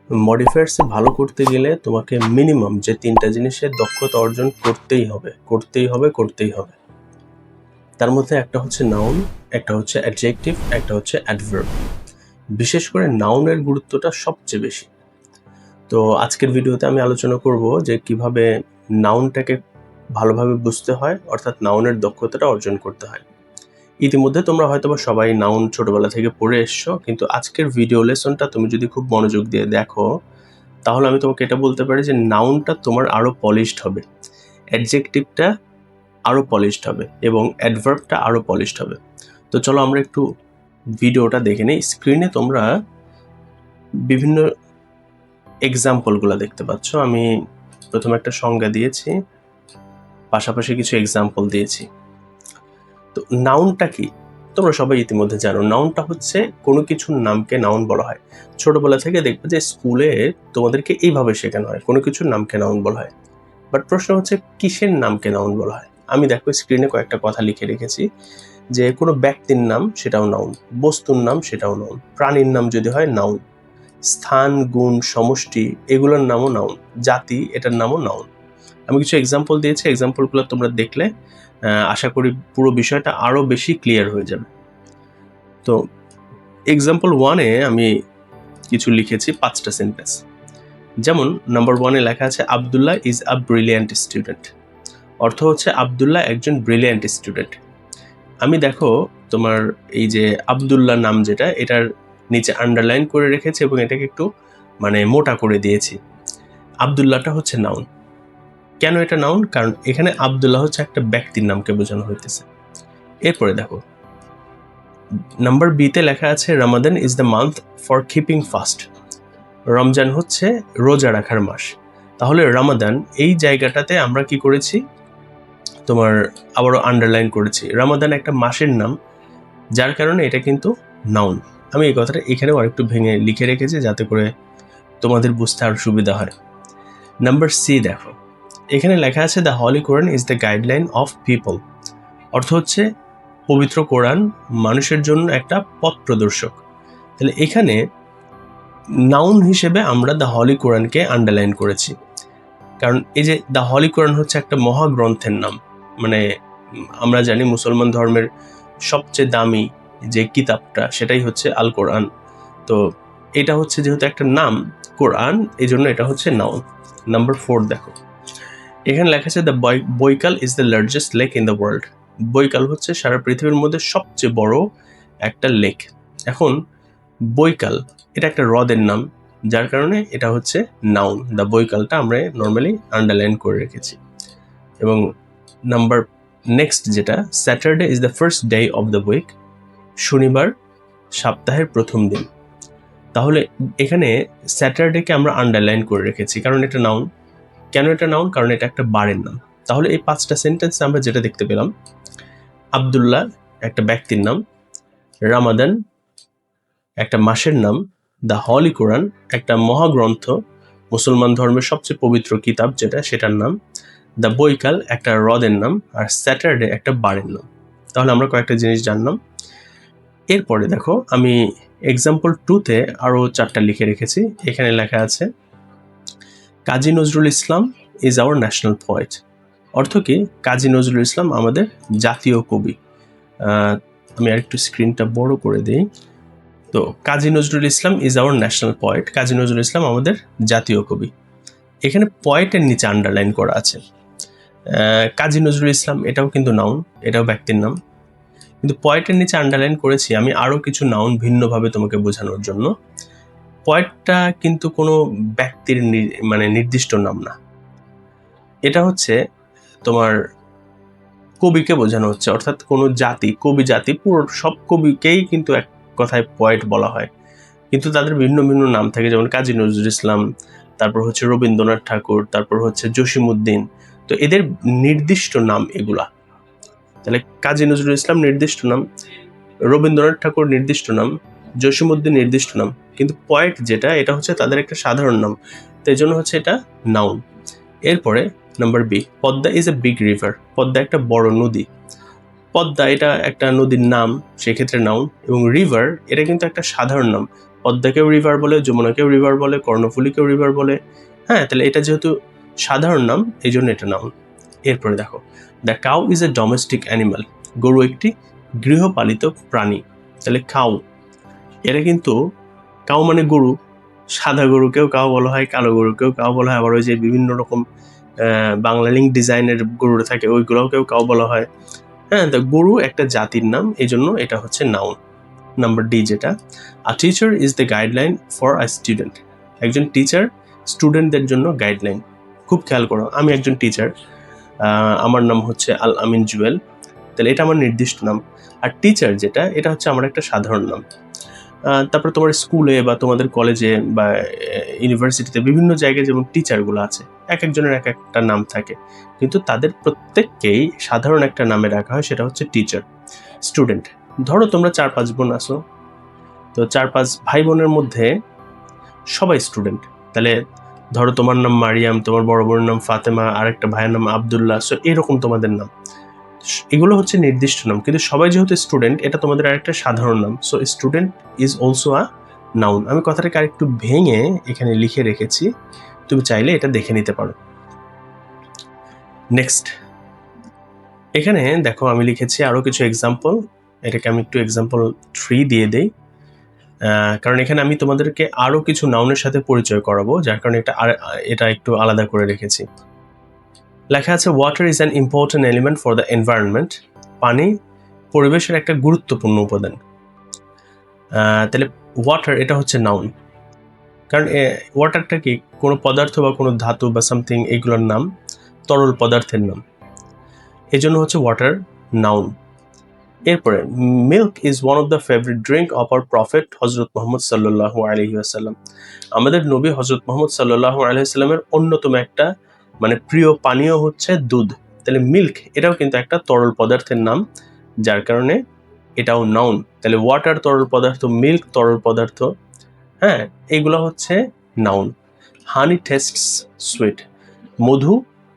মডিফায়ার্সে ভালো করতে গেলে তোমাকে মিনিমাম যে 3টা জিনিসের দক্ষতা অর্জন করতেই হবে। তার মধ্যে একটা হচ্ছে নাউন, একটা হচ্ছে অ্যাডজেক্টিভ, একটা হচ্ছে অ্যাডভার্ব। বিশেষ করে নাউনের গুরুত্বটা সবচেয়ে বেশি। তো আজকের ভিডিওতে আমি আলোচনা করব যে কিভাবে নাউনটাকে ভালোভাবে বুঝতে হয়, অর্থাৎ নাউনের দক্ষতাটা অর্জন করতে হয়। ইতিমধ্যে তোমরা হয়তোবা সবাই নাউন ছোটবেলা থেকে পড়ে এসছো, কিন্তু আজকের ভিডিও লেসনটা তুমি যদি খুব মনোযোগ দিয়ে দেখো, তাহলে আমি তোমাকে এটা বলতে পারি যে নাউনটা তোমার আরো পলিশড হবে, অ্যাডজেক্টিভটা আরো পলিশড হবে এবং অ্যাডভার্বটা আরো পলিশড হবে। তো চলো আমরা একটু ভিডিওটা দেখে নিই। স্ক্রিনে তোমরা বিভিন্ন এক্সাম্পলগুলো দেখতে পাচ্ছ। আমি প্রথমে একটা সংজ্ঞা দিয়েছি, পাশাপাশি কিছু এক্সাম্পল দিয়েছি। তো নাউনটা কি তোমরা সবাই ইতিমধ্যে জানো। নাউনটা হচ্ছে কোনো কিছুর নামকে নাউন বলা হয়। ছোটবেলা থেকে দেখবে যে স্কুলে তোমাদেরকে এইভাবে শেখানো হয়, কোনো কিছুর নামকে নাউন বলা হয়। বাট প্রশ্ন হচ্ছে কিসের নামকে নাউন বলা হয়। আমি দেখো স্ক্রিনে কয়েকটা কথা লিখে রেখেছি, যে কোনো ব্যক্তির নাম সেটাও নাউন, বস্তুর নাম সেটাও নাউন, প্রাণীর নাম যদি হয় নাউন, স্থান, গুণ, সমষ্টি এগুলোর নামও নাউন, জাতি এটার নামও নাউন। আমি কিছু এক্সাম্পল দিয়েছি, এক্সাম্পলগুলো তোমরা দেখলে আশা করি পুরো বিষয়টা আরো বেশি ক্লিয়ার হয়ে যাবে। তো এক্সাম্পল 1-এ আমি কিছু লিখেছি 5টা সেন্টেন্স। যেমন নাম্বার 1-এ লেখা আছে Abdullah is a brilliant student. অর্থ হচ্ছে আব্দুল্লাহ একজন ব্রিলিয়ান্ট স্টুডেন্ট। আমি দেখো তোমার এই যে আব্দুল্লাহ নাম যেটা, এটার নিচে আন্ডারলাইন করে রেখেছি এবং এটাকে একটু মোটা করে দিয়েছি। আব্দুল্লাহটা হচ্ছে নাউন। কেন এটা নাউন? কারণ এখানে আব্দুল্লাহ হচ্ছে একটা ব্যক্তির নামকে বোঝানো হইতেছে। এরপরে দেখো নাম্বার বিতে লেখা আছে Ramadan is the month for keeping fast. Ramzan হচ্ছে রোজা রাখার মাস। তাহলে রমাদান এই জায়গাটাতে আমরা কি করেছি, তোমার আবারও আন্ডারলাইন করেছি। রমাদান একটা মাসের নাম, যার কারণে এটা কিন্তু নাউন। আমি এই কথাটা এখানেও আরেকটু ভেঙে লিখে রেখেছি যাতে করে তোমাদের বুঝতে আরো সুবিধা হয়। নাম্বার সি দেখো, এখানে লেখা আছে the Holi Quran is the guideline of people. অর্থ হচ্ছে পবিত্র কোরআন মানুষের জন্য একটা পথ প্রদর্শক। তাহলে এখানে নাউন হিসেবে আমরা দ্য হলি কোরআনকে আন্ডারলাইন করেছি, কারণ এই যে দ্য হলি কোরআন হচ্ছে একটা মহাগ্রন্থের নাম। আমরা জানি মুসলমান ধর্মের সবচেয়ে দামি যে কিতাবটা সেটাই হচ্ছে আল কোরআন। তো এটা হচ্ছে যেহেতু একটা নাম কোরআন, এই জন্য এটা হচ্ছে নাউন। নাম্বার 4 দেখো, এখানে লেখা আছে the Baikal is the largest lake in the world. Baikal হচ্ছে সারা পৃথিবীর মধ্যে সবচেয়ে বড় একটা লেক। এখন বৈকাল এটা একটা হ্রদের নাম, যার কারণে এটা হচ্ছে নাউন। দ্য বৈকালটা আমরা নর্মালি আন্ডারলাইন করে রেখেছি। এবং নাম্বার নেক্সট যেটা, Saturday is the first day of the week. শনিবার সপ্তাহের প্রথম দিন। তাহলে এখানে স্যাটারডেকে আমরা আন্ডারলাইন করে রেখেছি কারণ এটা নাউন। কেন এটা নাউন? কারণ এটা একটা বারের নাম। তাহলে এই 5টা সেন্টেন্স আমরা যেটা দেখতে পেলাম, আব্দুল্লাহ একটা ব্যক্তির নাম, রামাদান একটা মাসের নাম, দ্য হলি কোরআন একটা মহাগ্রন্থ, মুসলমান ধর্মের সবচেয়ে পবিত্র কিতাব যেটা, সেটার নাম, দ্য বৈকাল একটা হ্রদের নাম, আর স্যাটারডে একটা বারের নাম। তাহলে আমরা কয়েকটা জিনিস জানলাম। এরপরে দেখো আমি এক্সাম্পল 2-তে আরো 4টা লিখে রেখেছি। এখানে লেখা আছে Kazi Nazrul Islam is our national poet. অর্থ কি? কাজী নজরুল ইসলাম আমাদের জাতীয় কবি। আমি আরেকটু স্ক্রিনটা বড় করে দিই। তো Kazi Nazrul Islam is our national poet, Kazi Nazrul Islam আমাদের জাতীয় কবি। এখানে পয়েটের নিচে আন্ডারলাইন করা আছে। কাজী নজরুল ইসলাম এটাও কিন্তু নাউন, এটাও ব্যক্তির নাম, কিন্তু পয়েটের নিচে আন্ডারলাইন করেছি আমি আরো কিছু নাউন ভিন্নভাবে তোমাকে বোঝানোর জন্য। পয়েটটা কিন্তু কোনো ব্যক্তির নির্দিষ্ট নাম না, এটা হচ্ছে তোমার কবিকে বোঝানো হচ্ছে, অর্থাৎ কোনো জাতি, কবি জাতি, পুরো সব কবিকেই কিন্তু এক কথায় পয়েট বলা হয়, কিন্তু তাদের ভিন্ন ভিন্ন নাম থাকে। যেমন কাজী নজরুল ইসলাম, তারপর হচ্ছে রবীন্দ্রনাথ ঠাকুর, তারপর হচ্ছে জসিমউদ্দিন। তো এদের নির্দিষ্ট নাম এগুলা। তাহলে কাজী নজরুল ইসলাম নির্দিষ্ট নাম, রবীন্দ্রনাথ ঠাকুর নির্দিষ্ট নাম, জসিমউদ্দিন নির্দিষ্ট নাম, কিন্তু পয়েট যেটা, এটা হচ্ছে তাদের একটা সাধারণ নাম, তো এই জন্য হচ্ছে এটা নাউন। এরপরে number B, Padma is a big river. Padma একটা বড় নদী। পদ্মা এটা একটা নদীর নাম, সেক্ষেত্রে নাউন। এবং রিভার এটা কিন্তু একটা সাধারণ নাম, পদ্মাকেও রিভার বলে, যমুনাকেও রিভার বলে, কর্ণফুলীকেও রিভার বলে। হ্যাঁ, তাহলে এটা যেহেতু সাধারণ নাম এই জন্য এটা নাউন। এরপরে দেখো, the cow is a domestic animal, গরু একটি গৃহপালিত প্রাণী। তাহলে কাউ, এটা কিন্তু কাউ মানে গরু, সাদা গরুকেও কাউ বলা হয়, কালো গরুকেও কাউ বলা হয়, আবার ওই যে বিভিন্ন রকম বাংলা লিঙ্ক ডিজাইনের গরু থাকে ওইগুলোকেও কাউ বলা হয়। হ্যাঁ, তো গরু একটা জাতির নাম, এই জন্য এটা হচ্ছে নাউন। নাম্বার ডি যেটা, আ teacher is the guideline for a student, একজন টিচার স্টুডেন্টদের জন্য গাইডলাইন। খুব খেয়াল করো, আমি একজন টিচার, আমার নাম হচ্ছে আল আমিন জুয়েল, তাহলে এটা আমার নির্দিষ্ট নাম। আর টিচার যেটা, এটা হচ্ছে আমার একটা সাধারণ নাম। তারপর তোমার স্কুলে বা তোমাদের কলেজে বা ইউনিভার্সিটিতে বিভিন্ন জায়গায় যেমন টিচারগুলো আছে, এক একজনের এক একটা নাম থাকে, কিন্তু তাদের প্রত্যেককেই সাধারণ একটা নামে রাখা হয়, সেটা হচ্ছে টিচার। স্টুডেন্ট, ধরো তোমরা 4-5 বোন আসো, তো 4-5 ভাই বোনের মধ্যে সবাই স্টুডেন্ট। তাহলে ধরো তোমার নাম মারিয়াম, তোমার বড় বোনের নাম ফাতেমা, আর একটা ভাইয়ের নাম আবদুল্লাহ, সো এরকম তোমাদের নাম। এগুলো হচ্ছে নির্দিষ্ট নাম, কিন্তু সবাই যেহেতু স্টুডেন্ট, এটা তোমাদের আরেকটা সাধারণ নাম। So student is also a noun. আমি কথাটাকে আরেকটু ভেঙে এখানে লিখে রেখেছি, তুমি চাইলে এটা দেখে নিতে পারো। নেক্সট, এখানে দেখো আমি লিখেছি আরো কিছু এক্সাম্পল, এটাকে আমি একটু এক্সাম্পল 3 দিয়ে দেই, কারণ এখানে আমি তোমাদেরকে আরো কিছু নাউনের সাথে পরিচয় করাবো, যার কারণে এটা একটু আলাদা করে রেখেছি। লেখা আছে, water is an important element for the environment, পানি পরিবেশের একটা গুরুত্বপূর্ণ উপাদান। তাহলে ওয়াটার এটা হচ্ছে নাউন, কারণ ওয়াটারটা কি কোনো পদার্থ বা কোনো ধাতু বা সামথিং, এগুলোর নাম, তরল পদার্থের নাম, এই জন্য হচ্ছে ওয়াটার নাউন। এরপরে, milk is one of the favourite drink of our prophet হজরত মোহাম্মদ সাল্লাল্লাহু আলাইহি ওয়াসাল্লাম, আমাদের নবী হজরত মোহাম্মদ সাল্লাল্লাহু আলাইহি ওয়াসাল্লামের অন্যতম একটা মানে প্রিয় পানীয় হচ্ছে দুধ। তাহলে মিল্ক এটাও কিন্তু একটা তরল পদার্থের নাম, যার কারণে এটাও নাউন। তাহলে ওয়াটার তরল পদার্থ, মিল্ক তরল পদার্থ, হ্যাঁ, এগুলো হচ্ছে নাউন। হানি টেস্টস সুইট, মধু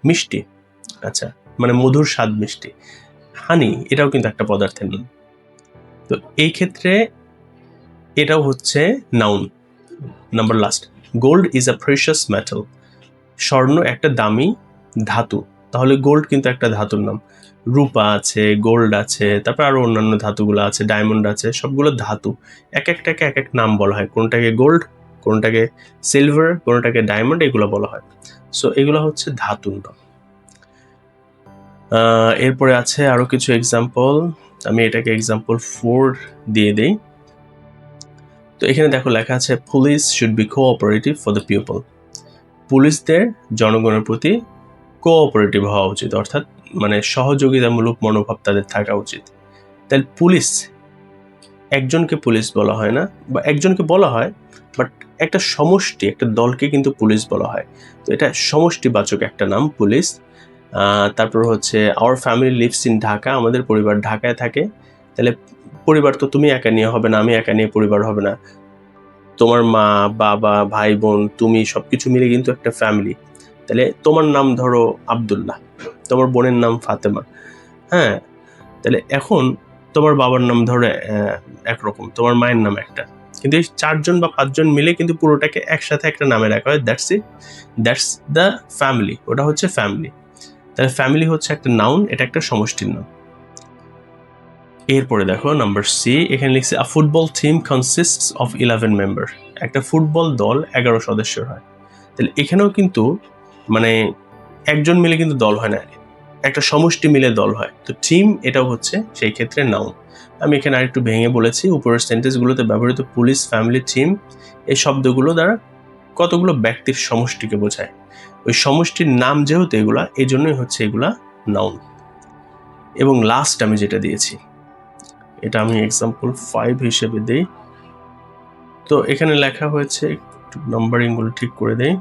মিষ্টি, আচ্ছা, মানে মধুর স্বাদ মিষ্টি। হানি এটাও কিন্তু একটা পদার্থের নাম, তো এই ক্ষেত্রে এটাও হচ্ছে noun. Number last, gold is a precious metal, স্বর্ণ একটা দামি ধাতু, তাহলে গোল্ড কিন্তু একটা ধাতুর নাম। রূপা আছে, গোল্ড আছে, তারপর আরো অন্যান্য ধাতুগুলো আছে, ডায়মন্ড আছে, সবগুলো ধাতু, এক একটাকে এক এক নাম বলা হয়, কোনটাকে গোল্ড, কোনটাকে সিলভার, কোনটাকে ডায়মন্ড, এগুলো বলা হয়। সো এগুলো হচ্ছে ধাতুর নাম। এরপরে আছে আরো কিছু এক্সাম্পল, আমি এটাকে এক্সাম্পল 4 দিয়ে দেই। তো এখানে দেখো লেখা আছে, police should be cooperative for the people, পুলিশদের জনগণের প্রতি কোঅপারেটিভ হওয়া উচিত, অর্থাৎ মানে সহযোগিতামূলক মনোভাব তাদের থাকা উচিত। তাহলে পুলিশ, একজনকে পুলিশ বলা হয় না, বা একজনকে বলা হয়, বাট একটা সমষ্টি, একটা দলকে কিন্তু পুলিশ বলা হয়, তো এটা সমষ্টিবাচক একটা নাম পুলিশ। তারপর হচ্ছে our family lives in Dhaka, আমাদের পরিবার ঢাকায় থাকে। তাহলে পরিবার তো তুমি একা নিয়ে হবে না, আমি একা নিয়ে পরিবার হবে না, তোমার মা বাবা ভাই বোন তুমি সবকিছু মিলে কিন্তু একটা ফ্যামিলি। তাহলে তোমার নাম ধরো আব্দুল্লাহ, তোমার বোনের নাম ফাতেমা, হ্যাঁ, তাহলে এখন তোমার বাবার নাম ধরো একরকম, তোমার মায়ের নাম একটা, কিন্তু এই 4জন বা 5জন মিলে কিন্তু পুরোটাকে একসাথে একটা নামে রাখা হয়, that's it, that's the family, ওটা হচ্ছে ফ্যামিলি। তাহলে ফ্যামিলি হচ্ছে একটা নাউন, এটা একটা সমষ্টির নাম। এরপরে দেখো নাম্বার সি, এখানে লিখছে, a football team consists of 11 member, একটা ফুটবল দল 11 সদস্যের হয়। তাহলে এখানেও কিন্তু মানে একজন মিলে কিন্তু দল হয় না, একটা সমষ্টি মিলে দল হয়, তো টিম এটাও হচ্ছে সেই ক্ষেত্রে নাউন। আমি এখানে আরেকটু ভেঙে বলেছি, উপরের সেন্টেন্সগুলোতে ব্যবহৃত পুলিশ, ফ্যামিলি, টিম, এই শব্দগুলো দ্বারা কতগুলো ব্যক্তির সমষ্টিকে বোঝায়, ওই সমষ্টির নাম যেহেতু এগুলা, এই জন্যই হচ্ছে এগুলা নাউন। এবং লাস্ট আমি যেটা দিয়েছি, এটা আমি এক্সাম্পল 5 হিসেবে দেই। তো এখানে লেখা হয়েছে, একটু নাম্বারিংগুলো ঠিক করে দেই।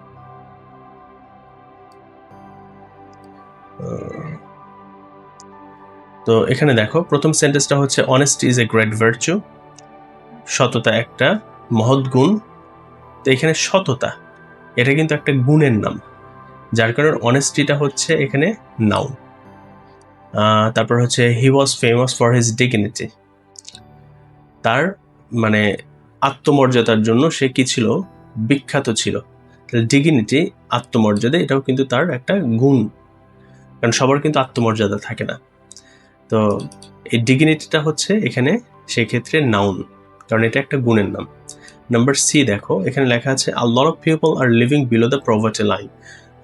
তো এখানে দেখো প্রথম সেন্টেন্সটা হচ্ছে, honesty is a great virtue, সততা একটা মহৎ গুণ। তো এখানে সততা এটা কিন্তু একটা গুণের নাম, যার কারণে অনেস্টিটা হচ্ছে এখানে নাউন। তারপর হচ্ছে, he was famous for his dignity, তার মানে আত্মমর্যাদার জন্য সে কি ছিল, বিখ্যাত ছিল। তাহলে ডিগনিটি আত্মমর্যাদা, এটাও কিন্তু তার একটা গুণ, কারণ সবার কিন্তু আত্মমর্যাদা থাকে না। তো এই ডিগনিটিটা হচ্ছে এখানে সেই ক্ষেত্রে নাউন, কারণ এটা একটা গুণের নাম। নাম্বার সি দেখো, এখানে লেখা আছে a lot of people are living below the poverty line.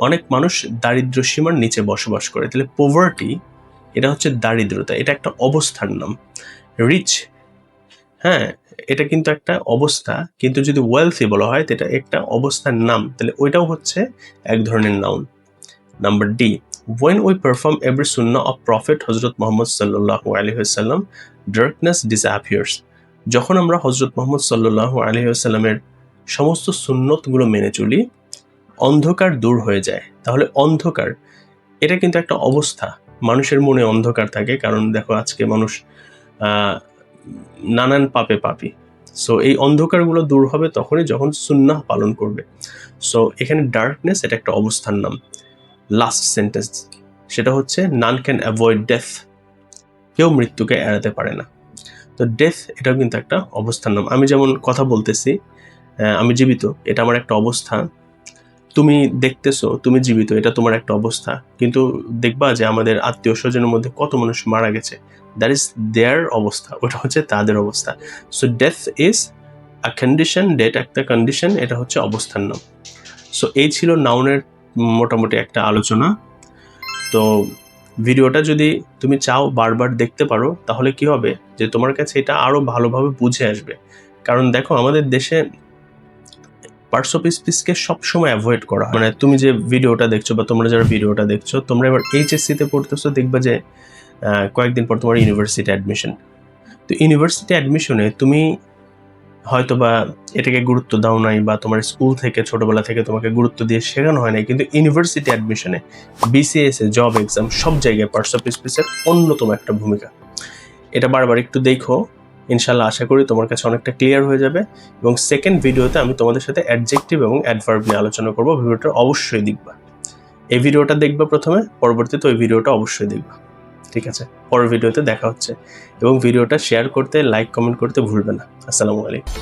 অনেক মানুষ দারিদ্র্য সীমার নিচে বসবাস করে। তাহলে পভার্টি এটা হচ্ছে দারিদ্রতা, এটা একটা অবস্থার নাম। রিচ, হ্যাঁ, এটা কিন্তু একটা অবস্থা, কিন্তু যদি ওয়েলথি বলা হয় তো এটা একটা অবস্থার নাম, তাহলে ওইটাও হচ্ছে এক ধরনের noun. Number D, when we perform every sunnah of Prophet হযরত মুহাম্মদ সাল্লাল্লাহু আলাইহি ওয়াসাল্লাম, darkness disappears. যখন আমরা হযরত মুহাম্মদ সাল্লাল্লাহু আলাইহি ওয়াসাল্লামের সমস্ত সুন্নতগুলো মেনে চলি, অন্ধকার দূর হয়ে যায়। তাহলে অন্ধকার এটা কিন্তু একটা অবস্থা, মানুষের মনে অন্ধকার থাকে, কারণ দেখো আজকে মানুষ নানান পাপে পাপী। সো এই অন্ধকারগুলো দূর হবে তখনই যখন সুন্নাহ পালন করবে। সো এখানে ডার্কনেস এটা একটা অবস্থার নাম। লাস্ট সেন্টেন্স সেটা হচ্ছে নান ক্যান অ্যাভয়েড ডেথ, কেউ মৃত্যুকে এড়াতে পারে না। তো ডেথ এটাও কিন্তু একটা অবস্থার নাম। আমি যেমন কথা বলতেছি, আমি জীবিত, এটা আমার একটা অবস্থা। তুমি দেখতেছো, তুমি জীবিত, এটা তোমার একটা অবস্থা। কিন্তু দেখবা যে আমাদের আত্মীয় স্বজনের মধ্যে কত মানুষ মারা গেছে, দ্যাট ইজ দেয়ার অবস্থা, ওটা হচ্ছে তাদের অবস্থা। So death is a condition, death একটা কন্ডিশন, এটা হচ্ছে অবস্থার নাম। সো এই ছিল নাউনের মোটামুটি একটা আলোচনা। তো ভিডিওটা যদি তুমি চাও বারবার দেখতে পারো, তাহলে কি হবে যে তোমার কাছে এটা আরো ভালোভাবে বুঝে আসবে। কারণ দেখো আমাদের দেশে পার্টস অফ স্পিচকে সবসময় অ্যাভয়েড করা হয়। মানে তুমি যে ভিডিওটা দেখছো বা তোমরা যারা ভিডিওটা দেখছো, তোমরা এবার এইচএসসিতে পড়তেছো, দেখবা যে কয়েকদিন পর তোমার ইউনিভার্সিটি অ্যাডমিশন। তো ইউনিভার্সিটি অ্যাডমিশনে তুমি হয়তো বা এটাকে গুরুত্ব দাও নাই, বা তোমার স্কুল থেকে ছোটবেলা থেকে তোমাকে গুরুত্ব দিয়ে শেখানো হয় নাই, কিন্তু ইউনিভার্সিটি অ্যাডমিশনে, বিসিএস এ, জব এক্সাম, সব জায়গায় পার্টস অফ স্পিচের অন্যতম একটা ভূমিকা। এটা বারবার একটু দেখো, ইনশাল্লাহ আশা করি তোমার কাছে অনেকটা ক্লিয়ার হয়ে যাবে। এবং সেকেন্ড ভিডিওতে আমি তোমাদের সাথে অ্যাডজেক্টিভ এবং অ্যাডভার্ব নিয়ে আলোচনা করবো। ভিডিওটা অবশ্যই দেখবা, এই ভিডিওটা দেখবা প্রথমে, পরবর্তীতে ওই ভিডিওটা অবশ্যই দেখবা। ঠিক আছে, পরের ভিডিওতে দেখা হচ্ছে। এবং ভিডিওটা শেয়ার করতে, লাইক, কমেন্ট করতে ভুলবে না। আসসালামু আলাইকুম।